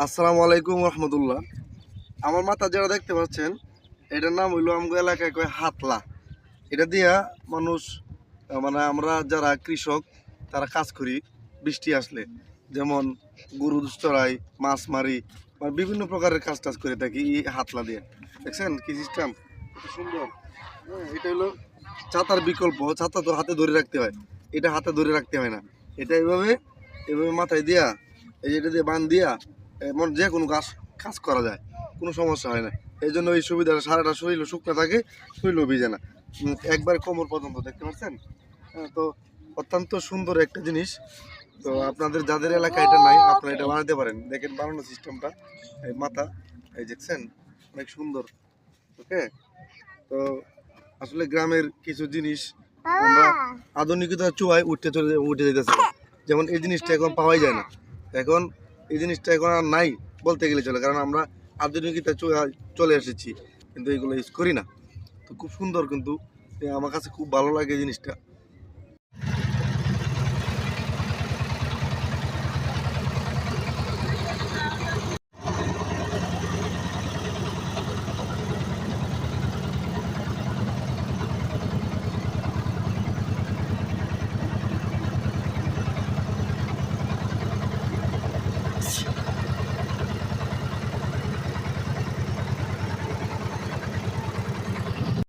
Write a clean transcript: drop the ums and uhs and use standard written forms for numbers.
আসসালামু আলাইকুম রহমতুল্লাহ। আমার মাথা যারা দেখতে পাচ্ছেন, এটার নাম হইলো আমগো এলাকায় কয় হাতলা। এটা দিয়া মানুষ মানে আমরা যারা কৃষক তারা কাজ করি বৃষ্টি আসলে, যেমন গরু চড়াই, মাছ মারি, মানে বিভিন্ন প্রকারের কাজ টাজ করে থাকি এই হাতলা দিয়ে। দেখছেন কি সিস্টেম, কত সুন্দর। হ্যাঁ, এটা হলো ছাতার বিকল্প। ছাতা তো হাতে ধরে রাখতে হয়, এটা হাতে ধরে রাখতে হয় না। এটা এভাবে এভাবে মাথায় দিয়া, এই যে এটা দিয়ে বান দিয়া এমন যে কোনো কাজ কাজ করা যায়, কোনো সমস্যা হয় না। এই জন্য এই সুবিধাটা, সারাটা শরীর শুকনো থাকে, শরীরও ভিজে না। একবার কোমর পর্যন্ত, দেখতে পাচ্ছেন। হ্যাঁ, তো অত্যন্ত সুন্দর একটা জিনিস। তো আপনাদের যাদের এলাকায় এটা নাই, আপনারা এটা বানাতে পারেন। দেখেন বানানোর সিস্টেমটা, এই মাথা, এই দেখছেন, অনেক সুন্দর। ওকে, তো আসলে গ্রামের কিছু জিনিস আমরা আধুনিকতার চুয়ায় উঠে যেতেছে। যেমন এই জিনিসটা এখন পাওয়াই যায় না। এখন এই জিনিসটা এখন আর নাই বলতে গেলে চলে, কারণ আমরা আধুনিকতার চুয়ায় চলে এসেছি, কিন্তু এগুলো ইউজ করি না। তো খুব সুন্দর, কিন্তু আমার কাছে খুব ভালো লাগে এই জিনিসটা।